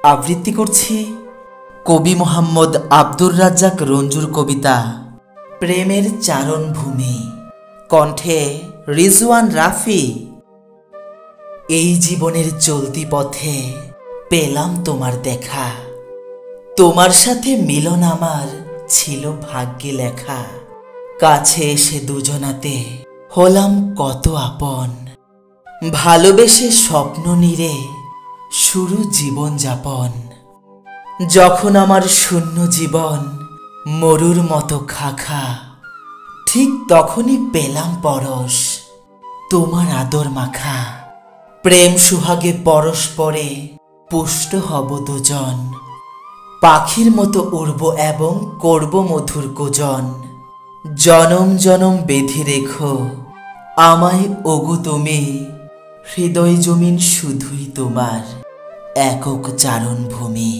আবৃত্তি করছি কবি মোহাম্মদ আব্দুর রাজ্জাক রঞ্জুর কবিতা প্রেমের চারণ ভূমি। কণ্ঠে রিজওয়ান রাফি। এই জীবনের চলতি পথে পেলাম তোমার দেখা, তোমার সাথে মিলন আমার ছিল ভাগ্যে লেখা। কাছে এসে দুজনাতে হলাম কত আপন, ভালোবেসে স্বপ্ন নিরে শুরু জীবন যাপন। যখন আমার শূন্য জীবন মরুর মতো খাখা, ঠিক তখনই পেলাম পরশ তোমার আদর মাখা। প্রেম সুহাগে পরস্পরে পুষ্ট হব দুজন, পাখির মতো উড়ব এবং করব মধুর কোজন। জনম জনম বেঁধে রেখো আমায় ওগো তুমি, হৃদয় জমিন শুধুই তোমার একক চারণ ভূমি।